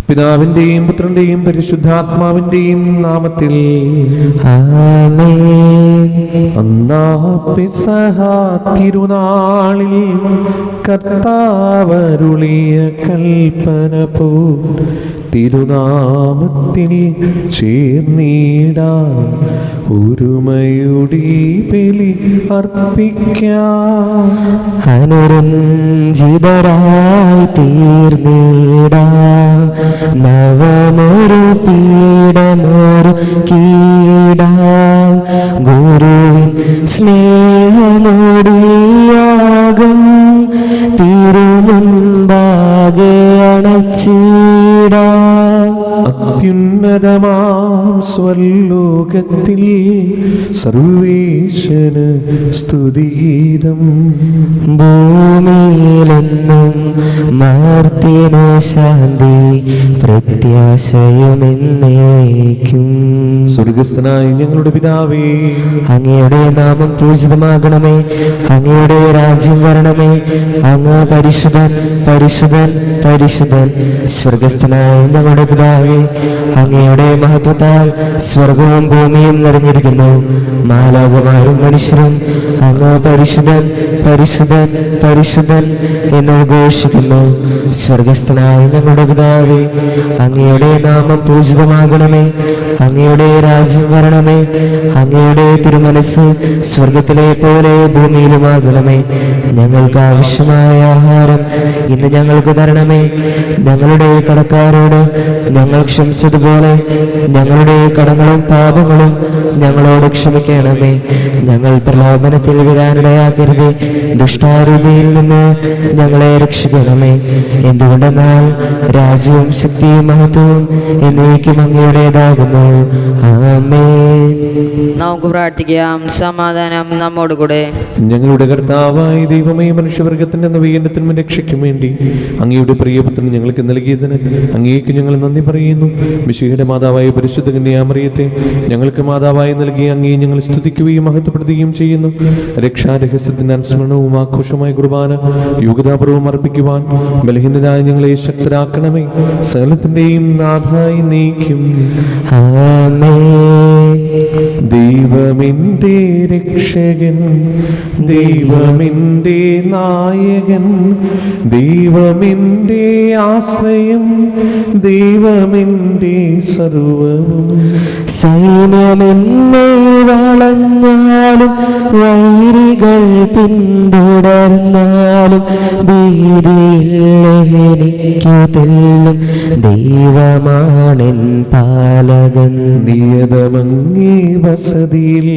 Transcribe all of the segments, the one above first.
പിതാവിന്റെയും പുത്രന്റെയും പരിശുദ്ധാത്മാവിന്റെയും നാമത്തിൽ ആമേൻ. അന്നാ പെസഹ തിരുനാളിൽ കർത്താവരുളിയ കൽപ്പന പോ തിരുനാമത്തിൽ ചേർന്നിടാം, ഒരുമയുടെ ബലി അർപ്പിക്കാം. അനുരഞ്ജിതരായി തീർന്നിടാം, നവമൊരു പീഠമൊരു കീടാം. ഗുരുവിൻ സ്നേഹമോടിയാകും തിരുമുൻപാകെ അണച്ചിടാം. അത്യുന്നതമാം സ്വലോകത്തിൽ സർവേശ്വരന് സ്തുതിഗീതം. ഭൂമിയിലെന്നും മാർത്തിനു ശാന്തി പ്രത്യാശയുമെന്നേക്കും. സ്വർഗസ്ഥനായ ഞങ്ങളുടെ പിതാവേ, അങ്ങയുടെ നാമം പൂജിതമാകണമേ, അങ്ങയുടെ രാജ്യം വരണമേ. അങ്ങ് പരിശുദ്ധൻ പരിശുദ്ധൻ പരിശുദ്ധൻ. സ്വർഗസ്ഥനായ ഞങ്ങളുടെ പിതാവേ, അങ്ങയുടെ മഹത്വത്താൽ സ്വർഗവും ഭൂമിയും നിറഞ്ഞിരിക്കുന്നു. മാലാഖമാരും മനുഷ്യരും അങ്ങ് പരിശുദ്ധൻ പരിശുദ്ധൻ പരിശുദ്ധൻ എന്ന് ഘോഷിക്കുന്നു. സ്വർഗസ്ഥനായ ഞങ്ങളുടെ പിതാവേ, അങ്ങയുടെ നാമം പൂജിതമാകണമേ, അങ്ങയുടെ രാജ്യം വരണമേ. അങ്ങയുടെ തിരുമനസ് സ്വർഗത്തിലെ പോലെ ഭൂമിയിലുമാകണമേ. ഞങ്ങൾക്ക് ആവശ്യമായ ആഹാരം ഇന്ന് ഞങ്ങൾക്ക് തരണമേ. ഞങ്ങളുടെ കടക്കാരോട് ഞങ്ങൾ ക്ഷമിച്ചതുപോലെ ഞങ്ങളുടെ കടങ്ങളും പാപങ്ങളും ഞങ്ങളോട് ക്ഷമിക്കണമേ. ഞങ്ങൾ പ്രലോഭനത്തിൽ വീഴാനിടയാക്കരുത്, ദുഷ്ടാരൂപിയിൽ നിന്ന് ഞങ്ങളെ രക്ഷിക്കണമേ. എന്തുകൊണ്ടെന്നാൽ രാജ്യവും ശക്തിയും മഹത്വവും എന്നേക്കും അങ്ങയുടേതാകുന്നു. ആമേൻ. നമുക്ക് പ്രാർത്ഥിക്കാം. സമാധാനം നമ്മോടുകൂടെ. ഞങ്ങളുടെ കർത്താവായ ദൈവമേ, മനുഷ്യവർഗത്തിന്റെ നവീകരണത്തിനും രക്ഷയ്ക്കും വേണ്ടി അങ്ങയുടെ പ്രിയപുത്രൻ ഞങ്ങൾക്ക് നൽകിയതിന് അങ്ങേക്ക് ഞങ്ങൾ നന്ദി പറയുന്നു. മിശിഹയുടെ മാതാവായ പരിശുദ്ധ കന്യാമറിയത്തെ ഞങ്ങൾക്ക് മാതാവായി നൽകി അങ്ങേ ഞങ്ങൾ സ്തുതിക്കുകയും മഹത്വപ്പെടുത്തുകയും ചെയ്യുന്നു. രക്ഷാരഹസ്യത്തിന്റെ അനുസ്മരണവും ആഘോഷമായ കുർബാന യുഗതാപൂർവം അർപ്പിക്കുവാൻ ബലഹീനരായ ഞങ്ങളെ ശക്തരാക്കണമേ. സകലത്തിന്റെയും നാഥായി നീക്കും. ആമേൻ. ദൈവമെന്റെ രക്ഷകൻ, ദൈവമെന്റെ നായകൻ, ദൈവമെന്റെ ആശ്രയം, ദൈവമെന്റെ സർവവും. സൈന്യമെന്നെ വളഞ്ഞാലും വൈരികൾ പിന്തുടർന്നാലും ഭീതിയില്ലെനിക്കു തെല്ലും ദൈവമാണെൻ പാലകൻ. നിയതമങ്ങേ വസതിയിൽ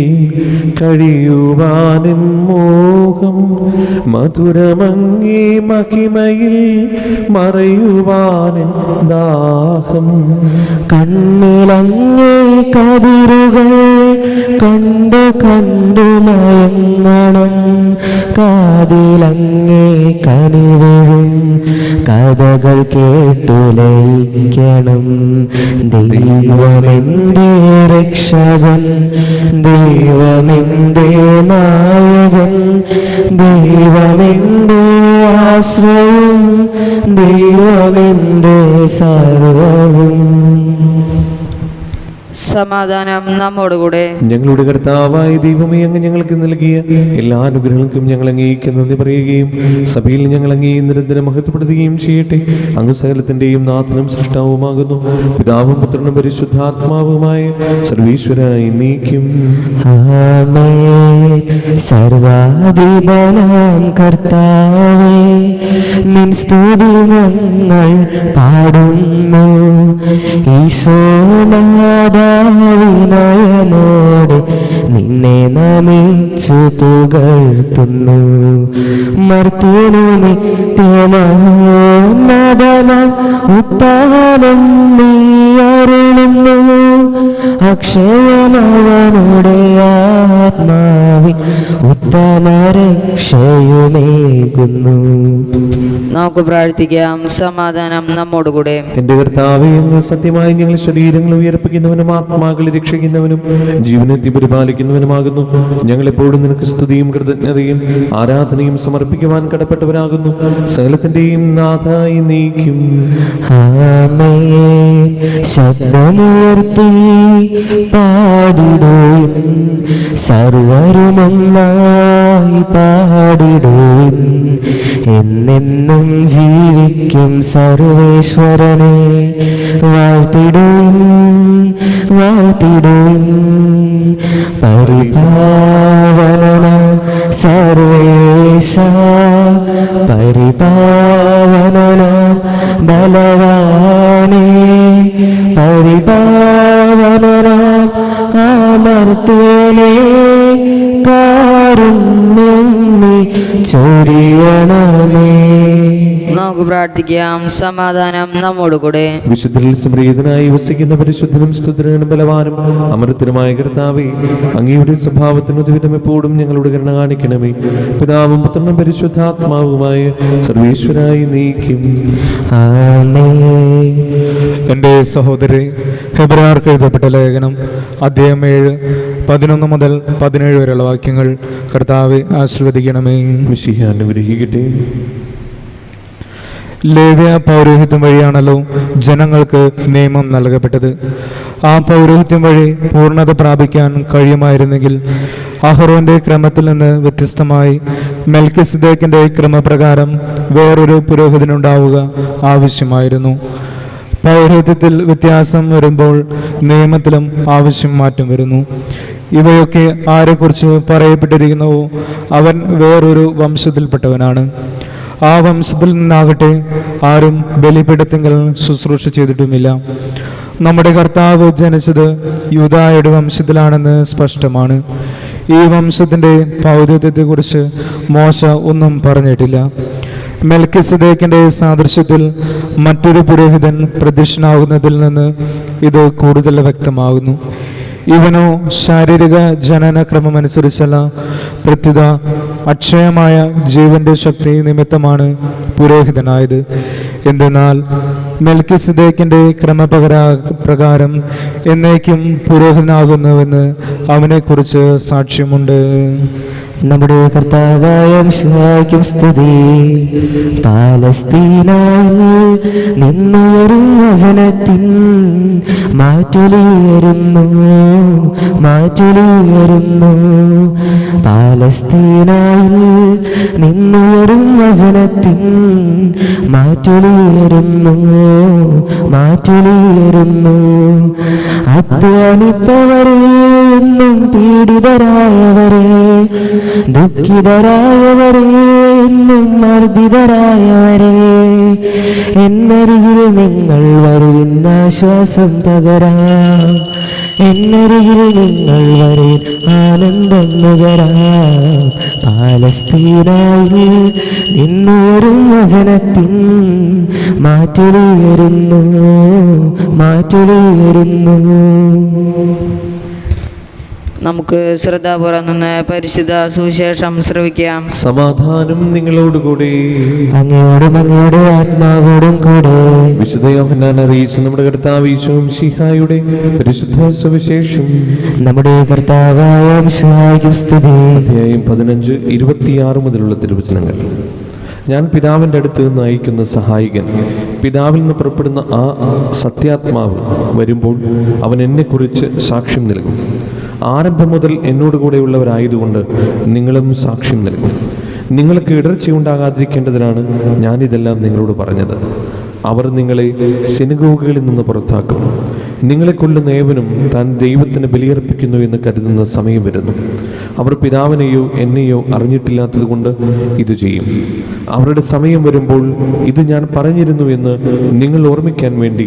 കഴിയുവാനും മോഹം, മധുരമങ്ങേ മഹിമയിൽ മറയുവാനും ദാഹം. കണ്ണിലങ്ങേ കതിരുകൾ കണ്ടു കണ്ടു മയങ്ങണം, കാതിലങ്ങേ കനിവഴും കഥകൾ കേട്ടു ലയിക്കണം. ദൈവമെന്റെ രക്ഷകൻ, ദൈവമെന്റെ നായകൻ, ദൈവമെന്റെ ആശ്രയം, ദൈവമെന്റെ സർവവും. സമാധാനം നമ്മോടുകൂടെ. ഞങ്ങളുടെ കർത്താവായ ദൈവമേ, അങ്ങ് ഞങ്ങൾക്ക് നൽകിയ എല്ലാ അനുഗ്രഹങ്ങൾക്കും ഞങ്ങൾ അങ്ങേക്ക് നന്ദി പറയുകയും സഭയിൽ ഞങ്ങൾ അങ്ങേ നിരന്തരം മഹത്വപ്പെടുത്തുകയും ചെയ്യട്ടെ. അങ്ങ് സകലത്തിന്റെയും നാഥനും സൃഷ്ടാവുമാകുന്നു. പിതാവും പുത്രനും പരിശുദ്ധാത്മാവുമായ സർവീശ്വരായി നീക്കും. ആമേൻ. സർവാധിപനാം കർത്താവേ, നിൻ സ്തുതി ഞങ്ങൾ പാടുന്നു. ഈശോനാദാവിനയമോടെ നിന്നെ നമിച്ചു പുകഴ്ത്തുന്നു. മർത്യനു നിത്യമഹോന്നതനാം ഉത്താനം നീ അരുളുന്നു. അക്ഷയമവനുടെ ആത്മാവിൽ ഉത്തമ രക്ഷയുമേകുന്നു. നമുക്ക് പ്രാർത്ഥിക്കാം. സമാധാനം നമ്മോടുകൂടെ. എന്റെ കർത്താവേ, അങ്ങ് സത്യമായി ഞങ്ങൾ ശരീരങ്ങൾ ഉയർപ്പിക്കുന്നവനും ആത്മാക്കളെ രക്ഷിക്കുന്നവനും ജീവനെത്തി പരിപാലിക്കുന്നവനുമാകുന്നു. ഞങ്ങളെപ്പോഴും നിനക്ക് സ്തുതിയും കൃതജ്ഞതയും ആരാധനയും സമർപ്പിക്കുവാൻ കടപ്പെട്ടവരാകുന്നു. സകലത്തിന്റെയും നാഥായി നീക്കും. ആമേൻ. ശബ്ദമുയർത്തി പാടിടുവിൻ, സർവരുമൊന്നായി പാടിടുവിൻ. എന്നെന്നും ജീവിക്കും സർവേശ്വരനെ വാഴ്ത്തിടുവിൻ, വാഴ്ത്തിടുവിൻ. പരിപാവനനാം സർവേശ, പരിപാവനനാം ബലവാനേ, പരിപാവനനാം അമർത്യനേ, കാരുണ്യം നീ ചൊരിയണമേ. നമുക്ക് പ്രാർത്ഥിക്കാം. സമാധാനം നമ്മോടുകൂടെ. വിശുദ്ധരിൽ സംപ്രീതനായി വസിക്കുന്ന പരിശുദ്ധനും സ്തുതിനും ബലവാനും അമൃതനുമായ കർത്താവേ, അങ്ങയുടെ സ്വഭാവത്തിന് ഉദ്വിധം എപ്പോഴും ഞങ്ങളുടെ കരുണ കാണിക്കണമേ. പിതാവും പുത്രനും പരിശുദ്ധാത്മാവുമായ സർവേശ്വരായി നീക്കും. ആമേൻ. എൻ്റെ സഹോദരി, ഹെബ്രായർക്ക് എഴുതപ്പെട്ട ലേഖനം അധ്യായം 7 11 മുതൽ 17 വരെയുള്ള വാക്യങ്ങൾ കർത്താവെ ആശീർവദിക്കണമേ. മിശിഹ അനുഗ്രഹിക്കട്ടെ. ലേവ്യ പൗരോഹിത്യം വഴിയാണല്ലോ ജനങ്ങൾക്ക് നിയമം നൽകപ്പെട്ടത്. ആ പൗരോഹിത്യം വഴി പൂർണ്ണത പ്രാപിക്കാൻ കഴിയുമായിരുന്നെങ്കിൽ അഹറോന്റെ ക്രമത്തിൽ നിന്ന് വ്യത്യസ്തമായി മെൽക്കിസദേക്കിന്റെ ക്രമപ്രകാരം വേറൊരു പുരോഹിതനുണ്ടാവുക ആവശ്യമായിരുന്നു. പൗരോഹിത്യത്തിൽ വ്യത്യാസം വരുമ്പോൾ നിയമത്തിലും ആവശ്യം മാറ്റം വരുന്നു. ഇവയൊക്കെ ആരെക്കുറിച്ച് പറയപ്പെട്ടിരിക്കുന്നുവോ അവൻ വേറൊരു വംശത്തിൽപ്പെട്ടവനാണ്. ആ വംശത്തിൽ നിന്നാകട്ടെ ആരും ബലിപീഠത്തിങ്കൽ ശുശ്രൂഷ ചെയ്തിട്ടുമില്ല. നമ്മുടെ കർത്താവ് ജനിച്ചത് യൂദായുടെ വംശത്തിലാണെന്ന് സ്പഷ്ടമാണ്. ഈ വംശത്തിൻ്റെ പൗരോഹിത്യത്തെക്കുറിച്ച് മോശ ഒന്നും പറഞ്ഞിട്ടില്ല. മെൽക്കിസദേക്കിന്റെ സാദൃശ്യത്തിൽ മറ്റൊരു പുരോഹിതൻ പ്രത്യക്ഷനാകുന്നതിൽ നിന്ന് ഇത് കൂടുതൽ വ്യക്തമാകുന്നു. ഇവനോ ശാരീരിക ജനന ക്രമമനുസരിച്ചല്ല, പ്രത്യുത അക്ഷയമായ ജീവന്റെ ശക്തി നിമിത്തമാണ് പുരോഹിതനായത്. എന്തെന്നാൽ മെൽക്കിസദേക്കിന്റെ ക്രമപ്രകാരം എന്നേക്കും പുരോഹിതനാകുന്നുവെന്ന് അവനെക്കുറിച്ച് സാക്ഷ്യമുണ്ട്. നമ്മുടെ കർത്താവായ മിശിഹായ്ക്കും സ്തുതി. പാലസ്തീനയിൽ നിന്നുയരുന്ന ജനത്തിൻ മാറ്റൊലിയുയരുന്നു, മാറ്റൊലിയുയരുന്നു. പാലസ്തീനയിൽ നിന്നുയരുന്ന ജനത്തിൻ മാറ്റൊലിയുയരുന്നു, മാറ്റൊലിയുയരുന്നു. അധ്വാനിപ്പവരെ എന്നും പീഡിതരായവരെ, ദുഃഖിതരായവരെ എന്നും മർദ്ദിതരായവരെ, എന്നരികിൽ നിങ്ങൾ വരുവിൻ ആശ്വാസം പകരാം. എന്നരികിൽ നിങ്ങൾ വരുവിൻ ആനന്ദം നുകരാം. പാലസ്തീനയിൽ നിന്നുയരുന്ന ജനത്തിൻ മാറ്റൊലിയുയരുന്നു, മാറ്റൊലിയുയരുന്നു. നമുക്ക് ശ്രദ്ധാപൂർവം നിന്ന് പരിശുദ്ധ സുവിശേഷം ശ്രവിക്കാം. സമാധാനം നിങ്ങളോടുകൂടി. അങ്ങയോടും അങ്ങയുടെ ആത്മാവോടും കൂടെ. വിശുദ്ധ യോഹന്നാൻ അറിയിച്ച നമ്മുടെ കർത്താവ് ഈശോ മിശിഹായുടെ പരിശുദ്ധ സുവിശേഷം. നമ്മുടെ കർത്താവായ മിശിഹായ്ക്കും സ്തുതി. അധ്യായം 15 26 മുതലുള്ള തിരുവചനങ്ങൾ. ഞാൻ പിതാവിൻ്റെ അടുത്ത് നിന്ന് അയക്കുന്ന സഹായികൻ, പിതാവിൽ നിന്ന് പുറപ്പെടുന്ന ആ സത്യാത്മാവ് വരുമ്പോൾ അവൻ എന്നെക്കുറിച്ച് സാക്ഷ്യം നൽകും. ആരംഭം മുതൽ എന്നോടുകൂടെയുള്ളവരായതുകൊണ്ട് നിങ്ങളും സാക്ഷ്യം നൽകും. നിങ്ങൾക്ക് ഇടർച്ചയുണ്ടാകാതിരിക്കേണ്ടതിനാണ് ഞാനിതെല്ലാം നിങ്ങളോട് പറഞ്ഞത്. അവർ നിങ്ങളെ സിനഗോഗുകളിൽ നിന്ന് പുറത്താക്കും. നിങ്ങളെ കൊല്ലുന്ന ഏവനും താൻ ദൈവത്തിന് ബലിയർപ്പിക്കുന്നു എന്ന് കരുതുന്ന സമയം വരുന്നു. അവർ പിതാവിനെയോ എന്നെയോ അറിഞ്ഞിട്ടില്ലാത്തത് കൊണ്ട് ഇത് ചെയ്യും. അവരുടെ സമയം വരുമ്പോൾ ഇത് ഞാൻ പറഞ്ഞിരുന്നു എന്ന് നിങ്ങൾ ഓർമ്മിക്കാൻ വേണ്ടി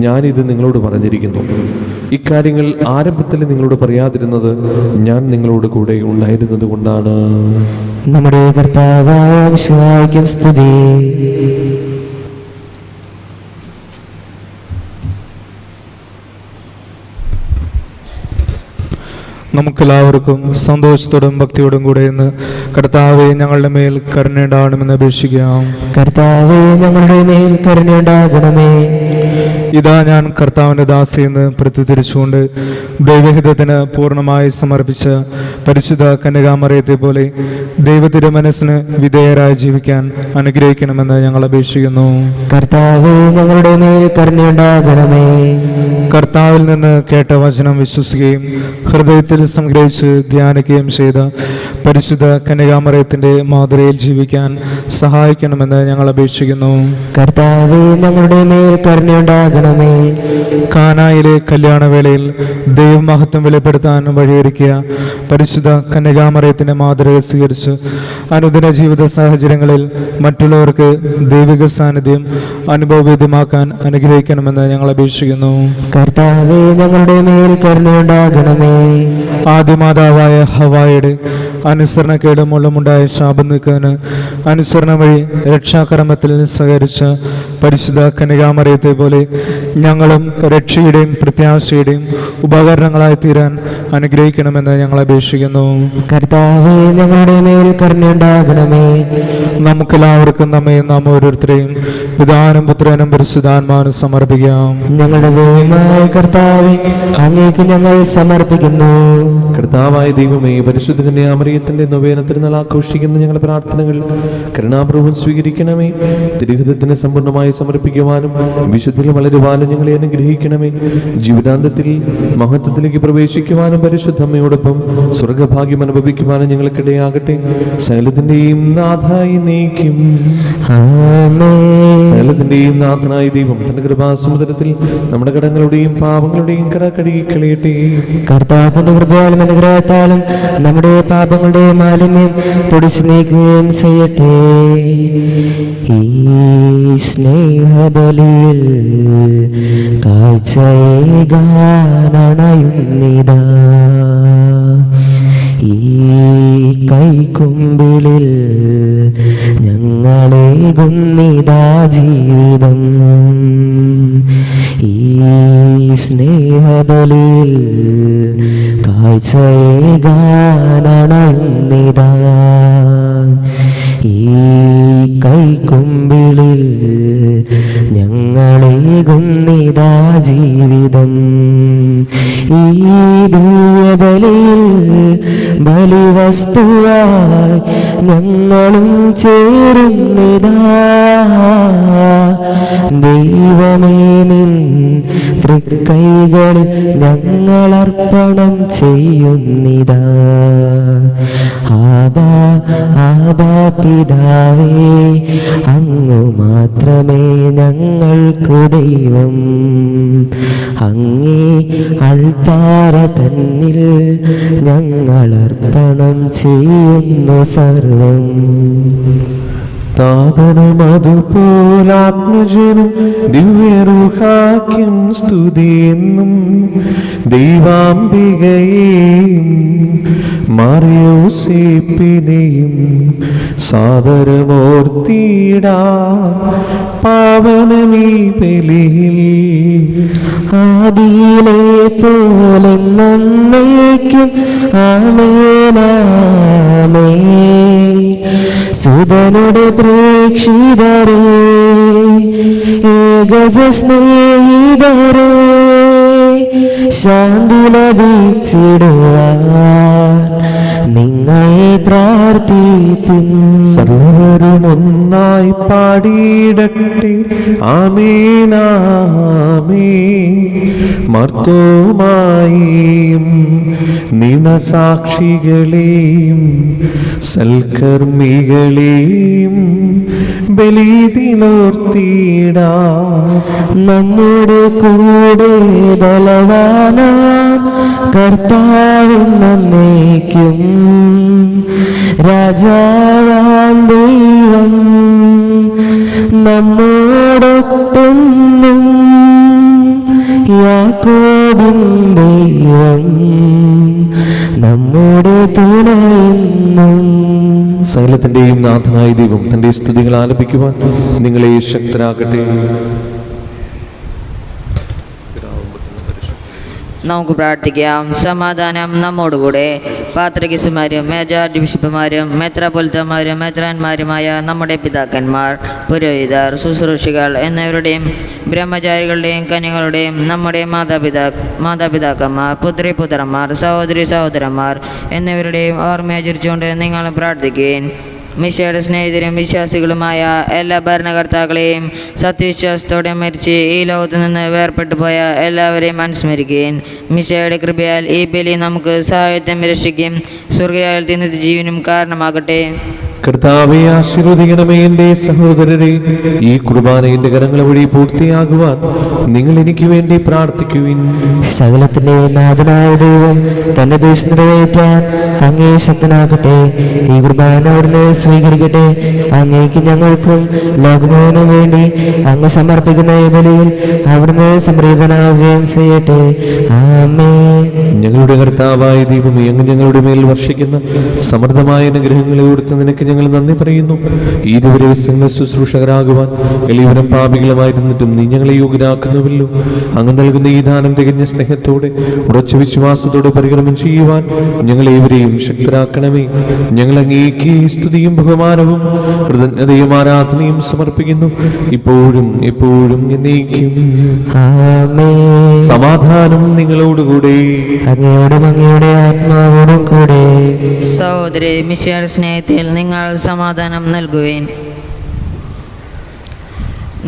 ഞാനിത് നിങ്ങളോട് പറഞ്ഞിരിക്കുന്നു. ഇക്കാര്യങ്ങൾ ആരംഭത്തിൽ നിങ്ങളോട് പറയാതിരുന്നത് ഞാൻ നിങ്ങളോട് കൂടെ ഉണ്ടായിരുന്നത് കൊണ്ടാണ്. നമ്മുടെ കർത്താവായ മിശിഹായ്ക്കും സ്തുതി. നമുക്കെല്ലാവർക്കും സന്തോഷത്തോടും ഭക്തിയോടും കൂടെ ഇന്ന് കർത്താവെ ഞങ്ങളുടെ മേൽ കരുണയുണ്ടാകണമെന്ന് അപേക്ഷിക്കാം. കർത്താവേ, ഞങ്ങളുടെ മേൽ കരുണയുണ്ടാകണമേ. ഇതാ ഞാൻ കർത്താവിൻ്റെ ദാസിയെന്ന് പ്രത്യുദ്ധരിച്ചുകൊണ്ട് ദൈവഹിതത്തിന് പൂർണ്ണമായി സമർപ്പിച്ച പരിശുദ്ധ കന്യകാമറിയത്തെ പോലെ ദൈവത്തിൻ്റെ മനസ്സിന് വിധേയരായി ജീവിക്കാൻ അനുഗ്രഹിക്കണമെന്ന് ഞങ്ങൾ അപേക്ഷിക്കുന്നു. കർത്താവേ, ഞങ്ങളുടെ മേൽ കരുണയുണ്ടാകണമേ. കർത്താവിൽ നിന്ന് കേട്ട വചനം വിശ്വസിക്കുകയും ഹൃദയത്തിൽ സംഗ്രഹിച്ച് ധ്യാനിക്കുകയും ചെയ്ത പരിശുദ്ധ കന്യകാമറിയത്തിൻ്റെ മാതൃകയിൽ ജീവിക്കാൻ സഹായിക്കണമെന്ന് ഞങ്ങൾ അപേക്ഷിക്കുന്നു. കർത്താവേ, ഞങ്ങളുടെ മേൽ കരുണയുണ്ടാകണമേ. കാനായിലെ കല്യാണവേളയിൽ ദൈവമഹത്വം വെളിപ്പെടുത്താൻ വഴിയൊരുക്കിയ പരിശുദ്ധ കന്യകാമറിയത്തിൻ്റെ മാതൃക സ്വീകരിച്ച് അനുദിന ജീവിത സാഹചര്യങ്ങളിൽ മറ്റുള്ളവർക്ക് ദൈവിക സാന്നിധ്യം അനുഭവവേദ്യമാക്കാൻ അനുഗ്രഹിക്കണമെന്ന് ഞങ്ങൾ അപേക്ഷിക്കുന്നു. കർത്താവേ, ഞങ്ങളുടെ മേൽ കരുണയുണ്ടാകണമേ. ആദിമാതാവായ ഹവായുടെ അനുസരണക്കേട് മൂലമുണ്ടായ ശാപം നീക്കുന്നതിന് അനുസരണ വഴി രക്ഷാകർമ്മത്തിൽ സഹകരിച്ച പരിശുദ്ധ കന്യകാമറിയത്തെ പോലെ ഞങ്ങളും രക്ഷയുടെയും പ്രത്യാശയുടെയും ഉപകരണങ്ങളായി തീരാൻ അനുഗ്രഹിക്കണമെന്ന് ഞങ്ങൾ അപേക്ഷിക്കുന്നു. കർത്താവേ, ഞങ്ങളുടെ മേൽ കരുണയുണ്ടാകണമേ. നമുക്കെല്ലാവർക്കും നാം ഓരോരുത്തരെയും പിതാനും പുത്രനും പരിശുദ്ധാത്മാവിനും സമർപ്പിക്കാം. ഞങ്ങളുടെ ദൈവമായ കർത്താവേ, അങ്ങേക്ക് ഞങ്ങൾ സമർപ്പിക്കുന്നു. കർത്താവായ ദൈവമേ, പരിശുദ്ധ കന്യാമറിയത്തിന്റെ നൊവേന തിരുനാൾ ആഘോഷിക്കുന്ന ഞങ്ങളുടെ പ്രാർത്ഥനകൾ കരുണാപൂർവ്വം സ്വീകരിക്കണമേ. തിരുഹിതത്തിന് സമ്പൂർണ്ണമായി സമർപ്പിക്കുവാനും വിശുദ്ധിയിൽ വളരുവാനും ഞങ്ങളെ അനുഗ്രഹിക്കണമേ. ജീവിതാന്തത്തിൽ മഹത്വത്തിലേക്ക് പ്രവേശിക്കുവാനും പരിശുദ്ധമ്മയോടൊപ്പം സ്വർഗഭാഗ്യം അനുഭവിക്കുവാനും ഞങ്ങൾക്കിടയാകട്ടെ. സകലത്തിന്റെയും നാഥായി നീക്കും. സകലത്തിന്റെയും നാഥനായ ദൈവം തന്റെ കൃപാസമുദ്രത്തിൽ നമ്മുടെ കടങ്ങളുടെയും പാപങ്ങളുടെയും കര കഴുകിക്കളയട്ടെ. കർത്താവിന്റെ കൃപയാലും അനുഗ്രഹത്താലും നമ്മുടെ പാപങ്ങളുടെ മാലിന്യം തുടച്ചു നീക്കുകയും ചെയ്യട്ടെ. ഈ സ്നേഹബലിയിൽ കാഴ്ചയേകാനണയുന്നിതാ. ഈ കൈക്കുമ്പിളിൽ ഞങ്ങളേകുന്നിതാ ജീവിതം. ഈ സ്നേഹബലിയിൽ കാഴ്ചയേകാനണയുന്നിതാ. ഈ കൈക്കുമ്പിളിൽ ഞങ്ങളേകുന്നിതാ ജീവിതം. ഈ ദിവ്യബലിയിൽ ബലിവസ്തുവായി ഞങ്ങളും ചേരുന്നിതാ. ദൈവമേ, നിൻ തൃക്കൈകളിൽ ഞങ്ങളർപ്പണം ചെയ്യുന്നിതാ. ആബാ പിതാവേ, അങ്ങു മാത്രമേ ഞങ്ങൾക്കു ദൈവം. അങ്ങേ അൾത്താര തന്നിൽ ഞങ്ങളർപ്പണം ചെയ്യുന്നു സർവം. താതനും അതുപോലാത്മജനും ദിവ്യരൂഹാക്യം സ്തുതിയെന്നും ദൈവാംബികയെയും മറിയൂസേപ്പിനെയും സാദരമോർത്തിടാ. പാവനമീ ബലിയിൽ ആദിയിലെ പോലെ നന്നേക്കും. ആമേനാമേൻ. സുതനുടെ പ്രേക്ഷിതരേ, ഏകജ സ്നേഹിതരേ, ശാന്തി ലഭിച്ചിടുവാൻ നിങ്ങൾ പ്രാർത്ഥിപ്പിൻ. സർവരും ഒന്നായി പാടിയിടട്ടെ. ആമേനാമേൻ. മർത്തോമായും നിണസാക്ഷികളെയും സൽക്കർമ്മികളെയും ബലിതിലോർത്തിടാ. നമ്മുടെ കൂടെ ബലവാനാം കർത്താവെന്നേക്കും. രാജാവാം ദൈവം നമ്മോടൊപ്പെന്നും. യാക്കോബിൻ ദൈവം നമ്മുടെ തുണയെന്നും. സകലത്തിന്റെയും നാഥനായ ദൈവം തന്റെ സ്തുതികൾ ആലപിക്കുവാൻ നിങ്ങളെ ശക്തരാകട്ടെ. നമുക്ക് പ്രാർത്ഥിക്കാം. സമാധാനം നമ്മോടുകൂടെ. പാത്രികസുമാരും മേജാർജ് ബിഷപ്പുമാരും മെത്രാപ്പൊലിത്തമാരും മെത്രാന്മാരുമായ നമ്മുടെ പിതാക്കന്മാർ, പുരോഹിതർ, ശുശ്രൂഷികൾ എന്നിവരുടെയും ബ്രഹ്മചാരികളുടെയും കന്യകളുടെയും നമ്മുടെ മാതാപിതാക്കന്മാർ, പുത്രന്മാർ, സഹോദരന്മാർ എന്നിവരുടെയും ഓർമ്മയാചരിച്ചുകൊണ്ട് നിങ്ങൾ പ്രാർത്ഥിക്കുകയും മിശയുടെ സ്നേഹിതരും വിശ്വാസികളുമായ എല്ലാ ഭരണകർത്താക്കളെയും സത്യവിശ്വാസത്തോടെ മരിച്ച് ഈ ലോകത്തു നിന്ന് വേർപെട്ടു പോയ എല്ലാവരെയും അനുസ്മരിക്കുകയും മിശയുടെ കൃപയാൽ ഈ ബലി നമുക്ക് സഹായത്വം രക്ഷിക്കുകയും സ്വർഗരാജ്യത്തിൽ നിത്യജീവനും കാരണമാകട്ടെ. കർത്താവെ ആശീർവദിക്കണമേ. എൻ്റെ സഹോദരരെ, ഈ കുർബാനയുടെ കരങ്ങൾ വഴി പൂർത്തിയാകുവാൻ നിങ്ങൾ എനിക്ക് വേണ്ടി പ്രാർത്ഥിക്കുവിൻ. സകലത്തിന്റെ നാഥനായ ദൈവം തന്റെ ദേശം നിറവേറ്റാൻ അങ്ങേ ശക്തനാകട്ടെ. ഈ കുർബാന അവിടുന്ന് സ്വീകരിക്കട്ടെ. അങ്ങേക്ക് ഞങ്ങൾക്കും ലോകമുഴുവനും വേണ്ടി അങ്ങ് സമർപ്പിക്കുന്ന ഈ ബലിയിൽ അവിടുന്ന് സംപ്രീതനാവുകയും ചെയ്യട്ടെ. ആമേൻ. ഞങ്ങളുടെ കർത്താവായ ദൈവമേ, അങ്ങ് ഞങ്ങളുടെ മേൽ വർഷിക്കുന്ന സമൃദ്ധമായ അനുഗ്രഹങ്ങളെ ഓർത്ത് നിനക്ക് ഞങ്ങൾ നന്ദി പറയുന്നു. ഈ ദിവസങ്ങൾ ശുശ്രൂഷകരാകുവാൻ എളിയവരും പാപികളുമായിരുന്നിട്ടും നീ ഞങ്ങളെ യോഗ്യരാക്കുന്നുവല്ലോ. അങ്ങ് നൽകുന്ന ഈ ദാനം തികഞ്ഞ സ്നേഹത്തോടെ ഉറച്ച വിശ്വാസത്തോടെ പരികർമ്മം ചെയ്യുവാൻ ഞങ്ങളേവരെയും ശക്തരാക്കണമേ. ഞങ്ങൾ അങ്ങേക്ക് സ്തുതിയും ബഹുമാനവും കൃതജ്ഞതയും ആരാധനയും സമർപ്പിക്കുന്നു, ഇപ്പോഴും എപ്പോഴും എന്നേക്കും. ആമേൻ. സമാധാനം നിങ്ങളോടുകൂടെ. അങ്ങയോടും അങ്ങയുടെ ആത്മാവോടും കൂടെ. സഹോദരി, മിശയുടെ സ്നേഹത്തിൽ നിങ്ങൾ സമാധാനം നൽകുവേൻ.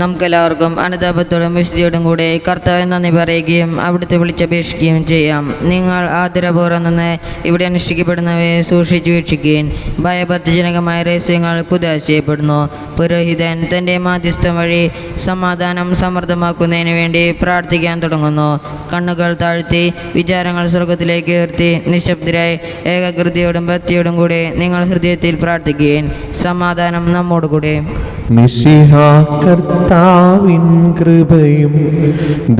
നമുക്കെല്ലാവർക്കും അനുതാപത്തോടും വിശുദ്ധിയോടും കൂടെ കർത്താവിന് നന്ദി പറയുകയും അവിടുത്തെ വിളിച്ചപേക്ഷിക്കുകയും ചെയ്യാം. നിങ്ങൾ ആദരപൂർവ്വം നിന്ന് ഇവിടെ അനുഷ്ഠിക്കപ്പെടുന്നവയെ സൂക്ഷിച്ചു വീക്ഷിക്കുകയും ഭയഭക്തിജനകമായ രഹസ്യങ്ങൾ കുദാശ ചെയ്യപ്പെടുന്നു. പുരോഹിതൻ തൻ്റെ മാധ്യസ്ഥം വഴി സമാധാനം സമൃദ്ധമാക്കുന്നതിന് വേണ്ടി പ്രാർത്ഥിക്കാൻ തുടങ്ങുന്നു. കണ്ണുകൾ താഴ്ത്തി വിചാരങ്ങൾ സ്വർഗത്തിലേക്ക് ഉയർത്തി നിശബ്ദരായി ഏകാഗ്രതയോടും ഭക്തിയോടും കൂടെ നിങ്ങൾ ഹൃദയത്തിൽ പ്രാർത്ഥിക്കുകയും സമാധാനം നമ്മോടുകൂടെ. മിശിഹാ കർത്താവിൻ കൃപയും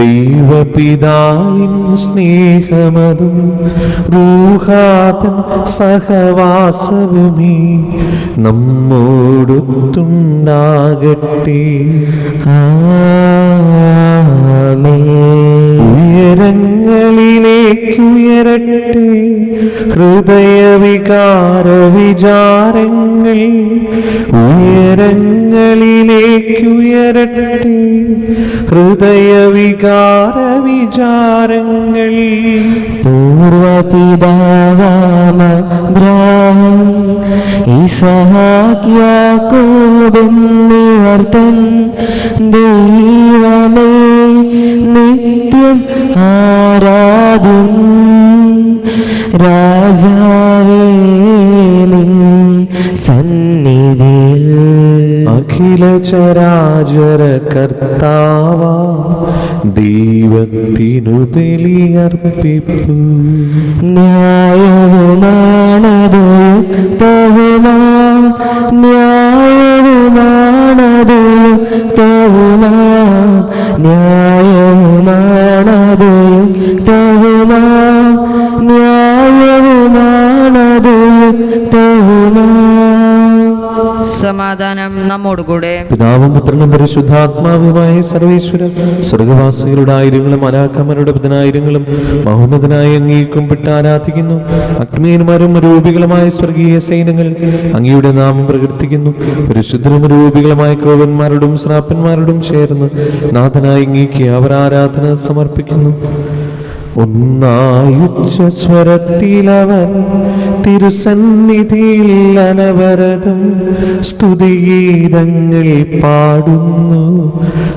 ദൈവപിതാവിൻ സ്നേഹമതും റൂഹാതൻ സഹവാസവുമീ നമ്മോടൊത്തുണ്ടാകട്ടെ. ഉയരങ്ങളിലേക്കുയരട്ടെ ഹൃദയവികാര വിചാരങ്ങൾ, ഉയരങ്ങളിലേക്കുയരട്ടെ ഹൃദയവികാര വിചാരങ്ങൾ. പൂർവപിതാവാമബ്രാഹം ഇസഹാക്ക് യാക്കോബ് എന്നിവർ തൻ ദൈവമേ നിത്യം ആരാധ്യൻ. രാജാവേ നിൻ സന്നിധിയിൽ അഖില ചരാചര കർത്താവ ദൈവത്തിനു ബലിയർപ്പിപ്പു. ന്യായവുമാണതു യുക്തവുമാ, ന്യായവുമാണതു യുക്തവുമാ, ന്യായവുമാണതു യുക്തവുമാ, ന്യായവുമാണതു യുക്തവുമാ. സമാധാനം നമ്മോടുകൂടെ. പിതാവും പുത്രനും പരിശുദ്ധാത്മാവുമായ സർവേശ്വരൻ സ്വർഗവാസികളുടെ ആയിരങ്ങളും മലാക്കന്മാരുടെ പതിനായിരങ്ങളും മഹോന്നതനായി അംഗീകരിക്കപ്പെട്ട് ആരാധിക്കുന്നു. അഗ്നിയന്മാരും രൂപികളുമായ സ്വർഗീയ സൈന്യങ്ങൾ അങ്ങയുടെ നാമം പ്രകീർത്തിക്കുന്നു. പരിശുദ്ധരും രൂപികളുമായ ക്രോവന്മാരോടും ശ്രാപ്പന്മാരോടും ചേർന്ന് നാഥനായി അങ്ങേക്ക് അവർ ആരാധന സമർപ്പിക്കുന്നു. ഒന്നായുച്ച സ്വരത്തിലവർ തിരുസന്നിധിയിൽ അനവരതം സ്തുതിഗീതങ്ങൾ പാടുന്നു,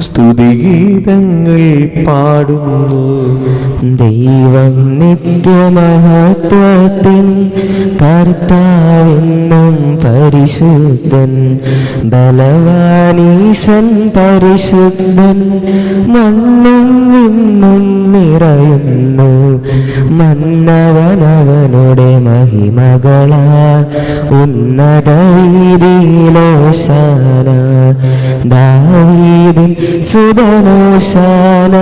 സ്തുതിഗീതങ്ങൾ പാടുന്നു. ദൈവം നിത്യമഹത്വത്തിൻ കർത്താവെന്നും പരിശുദ്ധൻ, ബലവാനീശൻ പരിശുദ്ധൻ, മണ്ണും വിണ്ണും നിറയുന്നു. മന്നവനവനുടെ മഹിമകളാൽ ഉന്നത വീതിയിലോശാന, ദാവീദിൻ സുതനോശാന.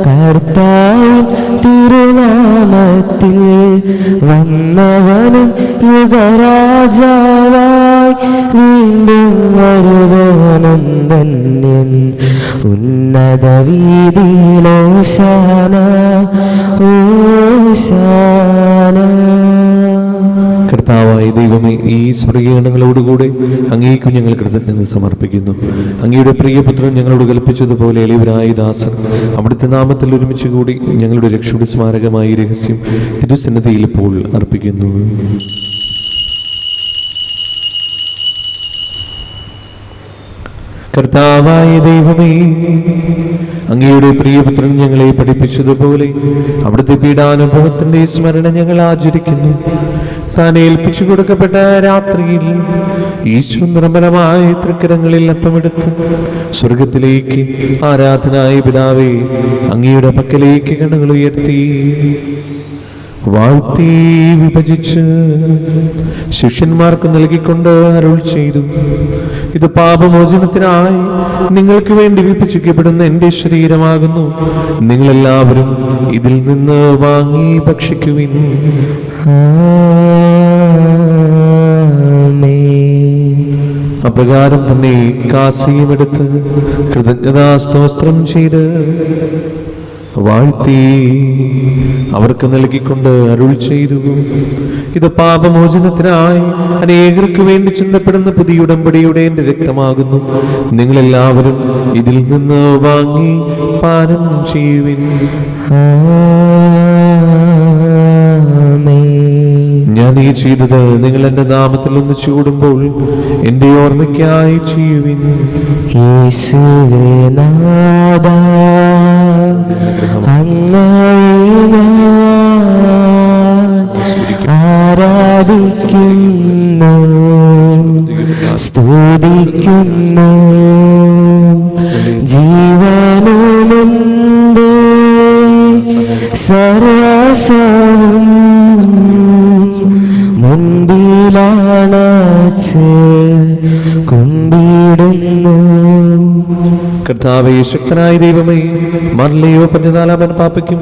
കർത്താവിൻ തിരുനാമത്തിൽ നാമത്തിൽ വന്നവനും യുഗരാജാവായി വീണ്ടും വരുവനും ധന്യൻ. ഉന്നത വീതിയിലോശാന ഓശാന. കർത്താവായ ദൈവമേ, ഈ സ്വർഗീയങ്ങളോടുകൂടെ അങ്ങേക്കും ഞങ്ങൾ കൃതജ്ഞത സമർപ്പിക്കുന്നു. അങ്ങയുടെ പ്രിയപുത്രൻ ഞങ്ങളോട് കൽപ്പിച്ചതുപോലെ എളിയവരായ ദാസർ അവിടുത്തെ നാമത്തിൽ ഒരുമിച്ച് കൂടി ഞങ്ങളുടെ രക്ഷയുടെ സ്മാരകമായ രഹസ്യം തിരുസന്നിധിയിൽ ഇപ്പോൾ അർപ്പിക്കുന്നു. കർത്താവായ ദൈവമേ, അങ്ങയുടെ പ്രിയപുത്രൻ ഞങ്ങളെ പഠിപ്പിച്ചതുപോലെ അവിടുത്തെ പീഡാനുഭവത്തിന്റെ സ്മരണ ഞങ്ങൾ ആചരിക്കുന്നു. താൻ ഏൽപ്പിച്ചു കൊടുക്കപ്പെട്ട രാത്രിയിൽ ഈശോ നിർമ്മലമായ തൃക്കരങ്ങളിൽ അപ്പമെടുത്ത് സ്വർഗത്തിലേക്ക് ആരാധനായ പിതാവേ അങ്ങയുടെ പക്കലേക്ക് കണ്ണുകൾ ഉയർത്തി വാഴ്ത്തി വിഭജിച്ച് ശിഷ്യന്മാർക്ക് നൽകിക്കൊണ്ട് അരുൾ ചെയ്തു, ഇത് പാപമോചനത്തിനായി നിങ്ങൾക്ക് വേണ്ടി വിഭജിക്കപ്പെടുന്ന എൻ്റെ ശരീരമാകുന്നു. നിങ്ങളെല്ലാവരും ഇതിൽ നിന്ന് വാങ്ങി ഭക്ഷിക്കുവിൻ. അപ്രകാരം തന്നെ കാസിയുമെടുത്ത് കൃതജ്ഞതാസ്തോത്രം ചെയ്ത് വാഴ്ത്തി അവർക്ക് നൽകിക്കൊണ്ട് അരുൾ ചെയ്തു, ഇത് പാപമോചനത്തിനായി അനേകർക്ക് വേണ്ടി ചിന്തപ്പെടുന്ന പുതിയ ഉടമ്പടിയുടെ എൻ്റെ രക്തമാകുന്നു. നിങ്ങളെല്ലാവരും ഇതിൽ നിന്ന് വാങ്ങി പാനം ചെയ്യുവിൻ. ഞാൻ ഈ ചെയ്തത് നിങ്ങൾ എൻ്റെ നാമത്തിൽ ഒന്നിച്ചു കൂടുമ്പോൾ എൻ്റെ ഓർമ്മയ്ക്കായി ചെയ്യുവിൻ. യേശുവേ നാഥാ, അങ്ങയെ ഞാൻ ആരാധിക്കുന്നു, സ്തുതിക്കുന്നു. ജീവനുമെന്റെ സർവസ്വവും മുൻപിലാണച്ച് കുമ്പിടുന്നു. കർത്താവേ, ശക്തനായ ദൈവമേ, മർലയോ 14 പാപ്പയ്ക്കും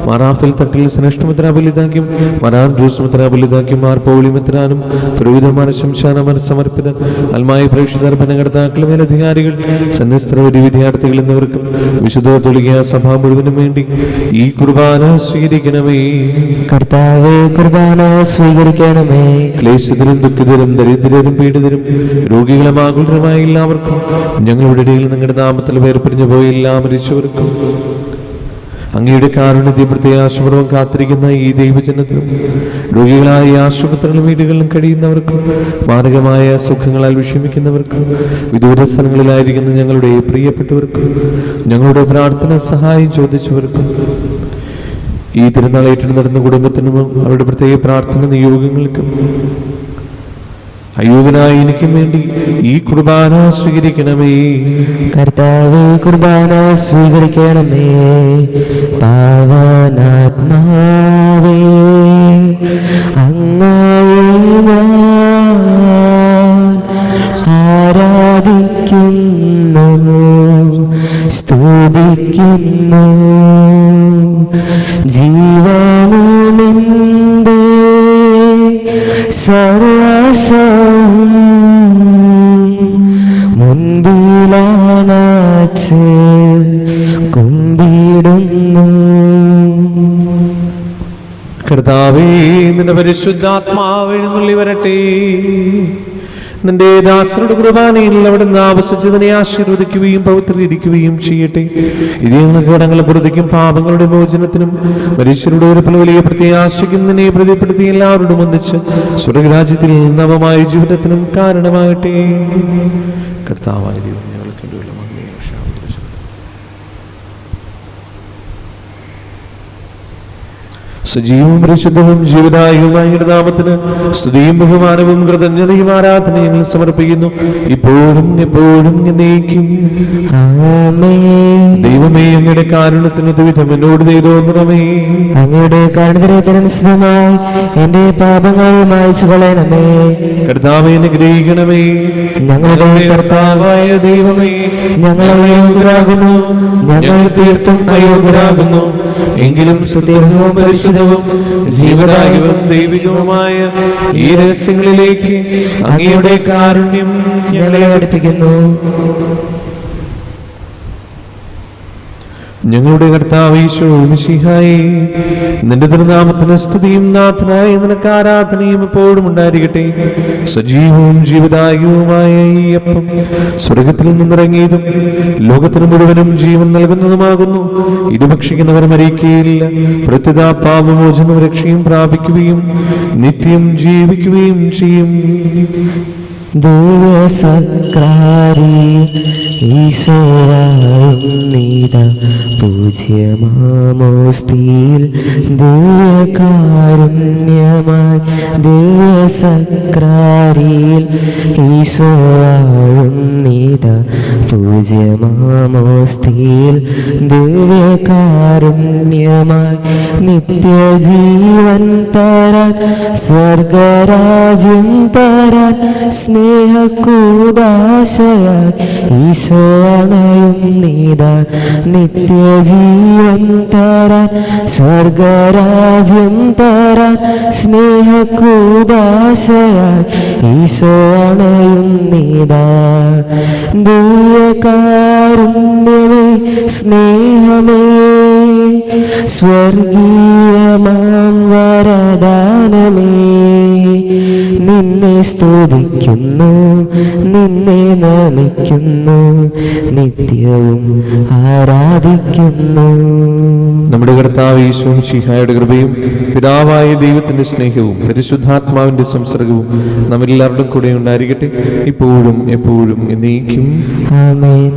മറാഫിൽ തട്ടിൽ ശ്രേഷ്ഠമുദ്ര ബലിതാക്കും മറാൻ ജ്യൂസ്മുദ്ര ബലിതാക്കും മാർ പൗളിമെത്രാനും പുരോഹിതന്മാർ ശംശാനമർ സമർപ്പിത അൽമായ പ്രേക്ഷിതർ ഭരണകർത്താക്കൾ മേലധികാരികൾ സന്യസ്ത്രവരി വിദ്യാർത്ഥികൾ എന്നിവർക്കും വിശുദ്ധ തൊളിയ സഭ മുഴുവനും വേണ്ടി ഈ കുർബാന സ്വീകരിക്കണമേ. കർത്താവേ, കുർബാന സ്വീകരിക്കണമേ. ക്ലേശിതരും ദുഃഖിതരും ദരിദ്രരും പീഡിതരും രോഗികളും ആകുലരുമായ എല്ലാവർക്കും ഞങ്ങളുടെ ഇടയിൽ നിങ്ങളുടെ നാമത്തിൽ വേർപിരിഞ്ഞു പോയ എല്ലാ മരിച്ചവർക്കും അങ്ങയുടെ കാരുണ്യത്തെ പ്രത്യാശപൂർവ്വം കാത്തിരിക്കുന്ന ഈ ദൈവജനത്തിലും രോഗികളായ ആശുപത്രികളും വീടുകളിലും കഴിയുന്നവർക്കും മാരകമായ സുഖങ്ങളാൽ വിഷമിക്കുന്നവർക്കും വിദൂര സ്ഥലങ്ങളിലായിരിക്കുന്ന ഞങ്ങളുടെ പ്രിയപ്പെട്ടവർക്കും ഞങ്ങളുടെ പ്രാർത്ഥന സഹായം ചോദിച്ചവർക്കും ഈ തിരുനാൾ ഏറ്റെടുത്ത് നടന്ന കുടുംബത്തിനും അവരുടെ പ്രത്യേക പ്രാർത്ഥന നിയോഗങ്ങൾക്കും അയോഗ്യനായ എനിക്കും വേണ്ടി ഈ കുർബാന സ്വീകരിക്കണമേ. കർത്താവേ, കുർബാന സ്വീകരിക്കണമേ. പാവനാത്മാവേ, അങ്ങയെ ഞാൻ ആരാധിക്കുന്നു, സ്തുതിക്കുന്നു. ജീവനുമെന്റെ സർവസ്വവും മുൻപിലാണച്ച് കുമ്പിടുന്നു. കർത്താവേ, നിന്റെ പരിശുദ്ധാത്മാവ് എഴുന്നള്ളി വരട്ടെ. നിന്റെ ദാസരുടെ കുർബാനയിൽ അവിടുന്ന് ആവശ്യിച്ചതിനെ ആശീർവദിക്കുകയും പവിത്രീകരിക്കുകയും ചെയ്യട്ടെ. ഇത് ഞങ്ങളുടെ കടങ്ങളെ പുറത്തേക്കും പാപങ്ങളുടെ മോചനത്തിനും മനുഷ്യരുടെ ഒരു വലിയ പ്രത്യാശയ്ക്കും നിന്നെ പ്രതിപ്പെടുത്തി എല്ലാവരോടും ഒന്നിച്ച് സ്വർഗരാജ്യത്തിൽ നവമായ ജീവിതത്തിനും കാരണമാകട്ടെ. കർത്താവായ ദൈവം, ഞങ്ങൾക്ക് വേണ്ടിയുള്ള മഹിമയും സജീവവും പരിശുദ്ധവും ജീവിതായുമായ നാമത്തിന് സ്തുതിയും ബഹുമാനവും കൃതജ്ഞതയും ആരാധനയും ഞങ്ങൾ സമർപ്പിക്കുന്നു, ഇപ്പോഴും എപ്പോഴും എന്നേക്കും. ദൈവമേ, അങ്ങയുടെ കാരുണ്യത്തിന് ദുരിതം എന്നോട് ചെയ്തോന്നണമേ. അങ്ങയുടെ കാരുണ്യത്തിനനുസൃതമായി എന്റെ പാപങ്ങൾ മായ്ച്ചു കളയണമേ. കർത്താവേ, അനുഗ്രഹിക്കണമേ. ഞങ്ങളുടെ കർത്താവായ ദൈവമേ, ഞങ്ങൾ അയോഗ്യരാകുന്നു, ഞങ്ങൾ തീർത്തും അയോഗ്യരാകുന്നു. എങ്കിലും സ്തുതിയും പരിശുദ്ധ പരിശുദ്ധവും ജീവദായകവും ദൈവികവുമായ ഈ രഹസ്യങ്ങളിലേക്ക് അങ്ങയുടെ കാരുണ്യം ഞങ്ങളെ അടുപ്പിക്കുന്നു. ഞങ്ങളുടെ കർത്താവ് ഈശോ മിശിഹായേ, നിന്റെ തിരുനാമത്തിന് സ്തുതിയും നാഥനായ നിനക്ക് ആരാധനയും എപ്പോഴും ഉണ്ടായിരിക്കട്ടെ. സജീവവും ജീവദായകവുമായ ഈ അപ്പം സ്വർഗത്തിൽ നിന്നിറങ്ങിയതും ലോകത്തിന് മുഴുവനും ജീവൻ നൽകുന്നതുമാകുന്നു. ഇത് ഭക്ഷിക്കുന്നവർ മരിക്കുകയില്ല, പ്രത്യുത പാപമോചനവും രക്ഷയും പ്രാപിക്കുകയും നിത്യം ജീവിക്കുകയും ചെയ്യും. ദിവസക്കാരി ഈശോവാഴുന്നീത പൂജ്യമാമോസ്തിയിൽ ദിവ്യകാരുണ്യമായി ദിവസക്രാരിയിൽ ഈശോവാഴുന്നീത പൂജ്യമാമോസ്തിയിൽ ദിവ്യകാരുണ്യമായി നിത്യജീവൻ തരാൻ സ്വർഗരാജ്യം തരാൻ സ്നേഹക്കൂദാശയായി ഈശോ അണയുന്നീതാ. നിത്യജീവൻ തരാൻ സ്വർഗരാജ്യം തരാൻ സ്നേഹക്കൂദാശയായി ഈശോ അണയുന്നീതാ. ദിവ്യകാരുണ്യമേ സ്നേഹമേ സ്വർഗീയമാം വരദാനമേ, നിന്നെ സ്തുതിക്കുന്നു, നിന്നെ നമിക്കുന്നു, നിത്യവും ആരാധിക്കുന്നു. നമ്മുടെ കർത്താവ് ഈശോ മിശിഹായുടെ കൃപയും പിതാവായ ദൈവത്തിന്റെ സ്നേഹവും പരിശുദ്ധാത്മാവിന്റെ സംസർഗവും നമ്മെല്ലാവരുടെയും കൂടെ ഉണ്ടായിരിക്കട്ടെ, ഇപ്പോഴും എപ്പോഴും എന്നേക്കും. ആമേൻ.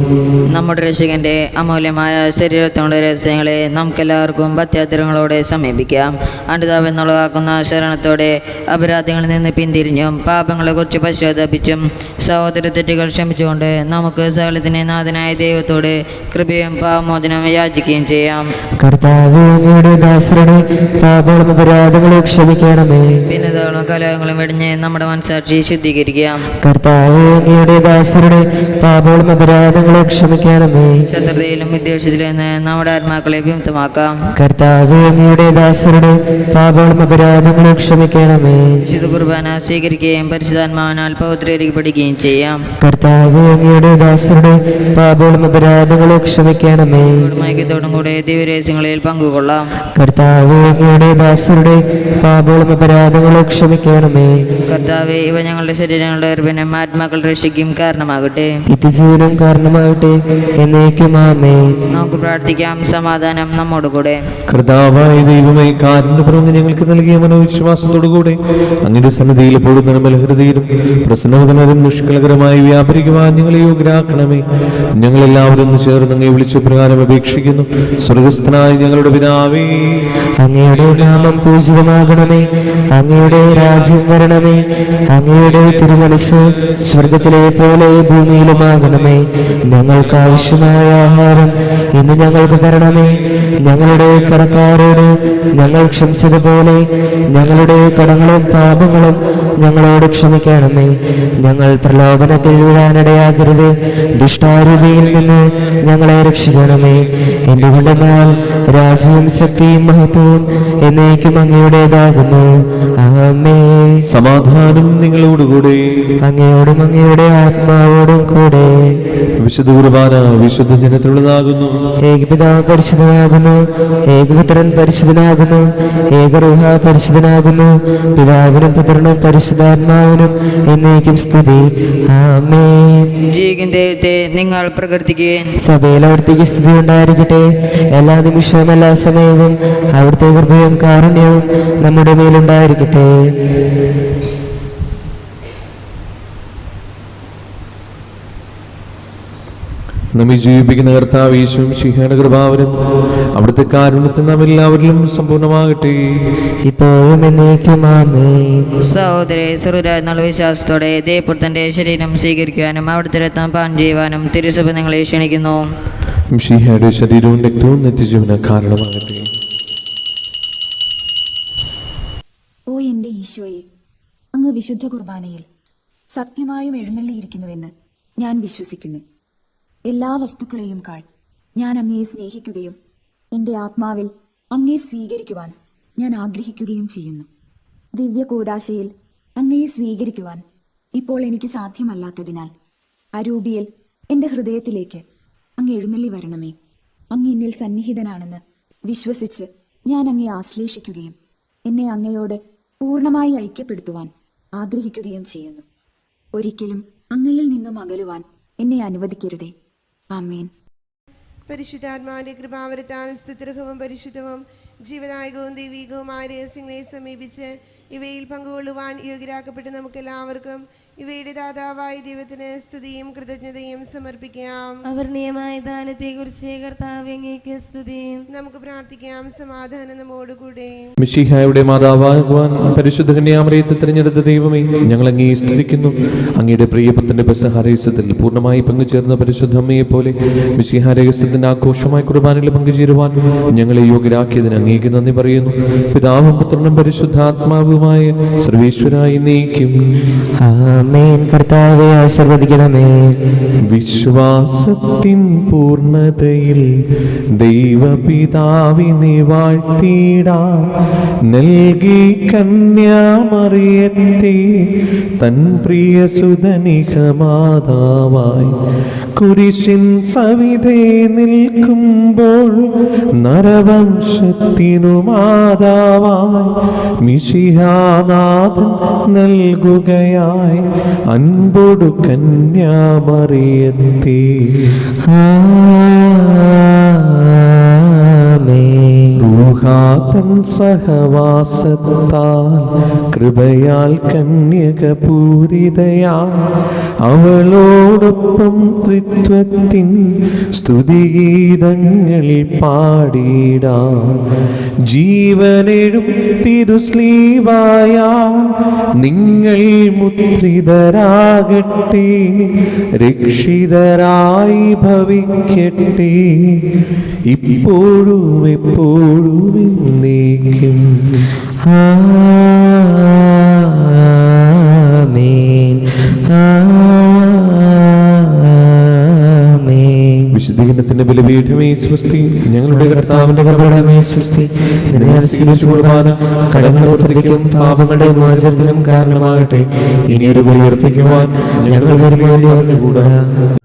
നമ്മുടെ രക്ഷകന്റെ അമൂല്യമായ ശരീരത്തോടെ രഹസ്യങ്ങളെ നമുക്കെല്ലാവർക്കും ഭക്ത്യാദരങ്ങളോടെ സമീപിക്കാം. അണ്ടുതാവെന്നുള്ളതാക്കുന്ന ശരണത്തോടെ അപരാധങ്ങളിൽ നിന്ന് പിന്തിരിഞ്ഞും പാപങ്ങളെക്കുറിച്ച് പശ്ചാത്തപിച്ചും സഹോദര തെറ്റുകൾ ക്ഷമിച്ചുകൊണ്ട് നമുക്ക് സകലത്തിന് നാഥനായ ദൈവത്തോട് കൃപയും പാപമോചനവും യാചിക്കുകയും ചെയ്യാം. കർത്താവേ, അങ്ങയുടെ ദാസരുടെ പാപങ്ങളും അപരാധങ്ങളും ക്ഷമിക്കണമേ. ഭിന്നതകളും കലഹങ്ങളും വെടിഞ്ഞ് നമ്മുടെ മനസ്സാക്ഷി ശുദ്ധീകരിക്കാം. കർത്താവേ, അങ്ങയുടെ ദാസരുടെ പാപങ്ങളും അപരാധങ്ങളും ക്ഷമിക്കണമേ. ശത്രുതയിലും വിദ്വേഷത്തിലും നിന്ന് നമ്മുടെ ആത്മാക്കളെ വിമുക്തമാക്കാം. കർത്താവേ, അങ്ങയുടെ ദാസരുടെ പാപങ്ങളും അപരാധങ്ങളും ക്ഷമിക്കണമേ. വിശുദ്ധ കുർബാന സ്വീകരിക്കുകയും പരിശുദ്ധാത്മാവിനാൽ പവിത്രീകരിക്കപ്പെടുകയും ചെയ്യാം. കർത്താവേ, അങ്ങയുടെ ദാസരുടെ പാപങ്ങളും അപരാധങ്ങളും ക്ഷമിക്കണമേ. ഐക്യത്തോടും കൂടെ ദിവ്യരഹസ്യങ്ങളിൽ പങ്കുകൊള്ളാം. കർത്താവേ, അങ്ങയുടെ ദാസരുടെ പാപങ്ങളും അപരാധങ്ങളും ക്ഷമിക്കണമേ. കർത്താവേ, ഇവ ഞങ്ങളുടെ ശരീരങ്ങളുടെ ഉറപ്പിനും ആത്മാക്കളുടെ രക്ഷയ്ക്കും കാരണമാകട്ടെ, നിത്യജീവനും കാരണമാകട്ടെ, എന്നേക്കും ആമേൻ. നമുക്ക് പ്രാർത്ഥിക്കാം. സമാധാനം നമ്മോടുകൂടെ. കർത്താവായ ദൈവമേ, കാരുണ്യപൂർവ്വം ഞങ്ങൾക്ക് നൽകിയ മനോവിശ്വാസത്തോടുകൂടെ അങ്ങയുടെ സന്നിധിയിൽ എപ്പോഴും നിർമ്മല ഹൃദയരും പ്രസന്നവതനരും നിഷ്കളങ്കരമായി വ്യാപരിക്കുവാൻ ഞങ്ങളെ യോഗ്യരാക്കണമേ. ഞങ്ങളെല്ലാവരും ഒന്ന് ചേർന്ന് അങ്ങയെ വിളിച്ച പ്രകാരം അപേക്ഷിക്കുന്നു. സ്വർഗസ്ഥനായ ഞങ്ങളുടെ പിതാവേ, അങ്ങയുടെ നാമം പൂജിതമാകണമേ, അങ്ങയുടെ രാജ്യം വരണമേ, അങ്ങയുടെ തിരുമനസ് സ്വർഗത്തിലെ പോലെ ഭൂമിയിലുമാകണമേ. ഞങ്ങൾക്ക് ആവശ്യമായ ആഹാരം ഇന്ന് ഞങ്ങൾക്ക് തരണമേ. ഞങ്ങളുടെ കടക്കാരോട് ഞങ്ങൾ ക്ഷമിച്ചതുപോലെ ഞങ്ങളുടെ കടങ്ങളും പാപങ്ങളും ഞങ്ങളോട് ക്ഷമിക്കണമേ. ഞങ്ങൾ പ്രലോഭനത്തിൽ വീഴാനിടയാകരുത്, ദുഷ്ടാരൂപിയിൽ നിന്ന് ഞങ്ങളെ രക്ഷിക്കണമേ. എന്തുകൊണ്ടെന്നാൽ രാജ്യവും ശക്തിയും മഹത്വവും എന്നേക്കും അങ്ങയുടേതാകുന്നു. ആമേൻ. സമാധാനം നിങ്ങളോടുകൂടെ. അങ്ങയോടും അങ്ങയുടെ ആത്മാവോടും കൂടെ. വിശുദ്ധ കുർബാന വിശുദ്ധ ജനത്തിലുള്ളതാകുന്നു. ഏകപിതാവ് പരിശുദ്ധനാകുന്നു, ഏകപുത്രൻ പരിശുദ്ധനാകുന്നു, ഏകരൂഹ പരിശുദ്ധനാകുന്നു. പിതാവിനും പുത്രനും പരിശുദ്ധാത്മാവിനും എന്നേക്കും സ്തുതി. ആമേൻ. ജീവിക്കുന്ന ദൈവത്തെ നിങ്ങൾ പ്രകീർത്തിക്കുകയും സഭയിൽ അവിടുത്തേക്ക് സ്തുതി ഉണ്ടായിരിക്കട്ടെ. എല്ലാ നിമിഷവും എല്ലാ സമയവും അവിടുത്തെ കൃപയും കാരുണ്യവും നമ്മുടെ മേലുണ്ടായിരിക്കട്ടെ. നമ്മെ ജീവിപ്പിക്കുന്ന കർത്താവ് യേശു മിശിഹായുടെ കൃപാവരം അവിടുത്തെ കാരുണ്യത്തിൽ നാം എല്ലാവരിലും സമ്പൂർണ്ണമാകട്ടെ, ഇപ്പോഴും എന്നേക്കും ആമേൻ. സഹോദരെ, സുഹൃത്തുക്കളുടെ വിശ്വാസത്തോടെ ദൈവപുത്രന്റെ ശരീരം സ്വീകരിക്കുവാനും അവിടുത്തെ രക്തം പാനം ചെയ്യുവാനും തിരുസഭ നിങ്ങളെ ക്ഷണിക്കുന്നു. മിശിഹായുടെ ശരീരവും രക്തവും നിത്യജീവന് കാരണമാകട്ടെ. ഓ എൻ്റെ ഈശോയെ, അങ്ങ് വിശുദ്ധ കുർബാനയിൽ സത്യമായും എഴുന്നള്ളിയിരിക്കുന്നുവെന്ന് ഞാൻ വിശ്വസിക്കുന്നു. എല്ലാ വസ്തുക്കളെയും കാൾ ഞാൻ അങ്ങയെ സ്നേഹിക്കുകയും എൻ്റെ ആത്മാവിൽ അങ്ങയെ സ്വീകരിക്കുവാൻ ഞാൻ ആഗ്രഹിക്കുകയും ചെയ്യുന്നു. ദിവ്യ കൂദാശയിൽ അങ്ങയെ സ്വീകരിക്കുവാൻ ഇപ്പോൾ എനിക്ക് സാധ്യമല്ലാത്തതിനാൽ അരൂപിയിൽ എൻ്റെ ഹൃദയത്തിലേക്ക് അങ്ങ് എഴുന്നള്ളി വരണമേ. അങ്ങ് എന്നിൽ സന്നിഹിതനാണെന്ന് വിശ്വസിച്ച് ഞാൻ അങ്ങയെ ആശ്ലേഷിക്കുകയും എന്നെ അങ്ങയോട് പൂർണ്ണമായി ഐക്യപ്പെടുത്തുവാൻ ആഗ്രഹിക്കുകയും ചെയ്യുന്നു. ഒരിക്കലും അങ്ങയിൽ നിന്നും അകലുവാൻ എന്നെ അനുവദിക്കരുതേ. ആമേൻ. പരിശുദ്ധാത്മാവിന്റെ കൃപാവരത്താൽ സ്തുത്യർഹവും പരിശുദ്ധവും ജീവനായകവും ദൈവികവുമായ രഹസ്യങ്ങളെ സമീപിച്ച് ഇവയിൽ പങ്കുകൊള്ളുവാൻ യോഗ്യരാക്കപ്പെട്ട് നമുക്കെല്ലാവർക്കും ഇവയുടെ ദാതാവായ ദൈവത്തിന് സ്തുതിയും കൃതജ്ഞതയും സമർപ്പിക്കാം. അവർണീയമായ ദാനത്തെക്കുറിച്ച് കർത്താവേ അങ്ങേക്ക് സ്തുതിയും. നമുക്ക് പ്രാർത്ഥിക്കാം. സമാധാനം നമ്മോടുകൂടെ. മിശിഹായുടെ മാതാവാകുവാൻ പരിശുദ്ധ കന്യാമറിയത്തെ തിരഞ്ഞെടുത്ത ദൈവമേ, ഞങ്ങൾ അങ്ങേ സ്തുതിക്കുന്നു. അങ്ങയുടെ പ്രിയപുത്രന്റെ പെസഹരഹസ്യത്തിൽ പൂർണ്ണമായി പങ്കുചേർന്ന പരിശുദ്ധ അമ്മയെ പോലെ മിശിഹാ രഹസ്യത്തിന്റെ ആഘോഷമായ കുർബാനയിൽ പങ്കുചേരുവാൻ ഞങ്ങളെ യോഗ്യരാക്കിയതിന് അങ്ങേക്ക് നന്ദി പറയുന്നു. പിതാവും പുത്രനും പരിശുദ്ധാത്മാവുമായ സർവേശ്വരായി നീക്കും. ആമേൻ. കർത്താവെ ആശീർവദിക്കണമേ. വിശ്വാസത്തിൻ പൂർണ്ണതയിൽ ദൈവപിതാവിനെ വാഴ്ത്തിടാ നൽകി കന്യാമറിയത്തെ തൻ പ്രിയസുതനിക മാതാവായി കുരിശിൻ സവിധേ നിൽക്കുമ്പോൾ നരവംശത്തിനു മാതാവായി മിശിഹാനാഥൻ നൽകുകയായി അൻപൊടു കന്യാമറിയത്തെ. റൂഹാതൻ സഹവാസത്താൽ കൃപയാൽ കന്യകപൂരിതയാ അവളോടൊപ്പം ത്രിത്വത്തിൻ സ്തുതിഗീതങ്ങൾ പാടിടാ ജീവനെഴും തിരുസ്ലീവായ നിങ്ങൾ മുദ്രിതരാകട്ടെ, രക്ഷിതരായി ഭവിക്കട്ടെ, ഇപ്പോഴും എപ്പോഴും എന്നേക്കും. ആമേൻ. ആമേൻ. വിശുദ്ധീകരണത്തിന്റെ ബലിപീഠമേ സ്വസ്തി. ഞങ്ങളുടെ കർത്താവിന്റെ കർത്താവിന്റെ സ്വസ്തി. കുർബാന കടങ്ങളുടെ പ്രതിക്കും പാപങ്ങളുടെ മോചനത്തിനും കാരണമാകട്ടെ. ഇനിയൊരു ബലി അർപ്പിക്കുവാൻ ഞങ്ങൾ വരുമ്പോൾ കൂടാ.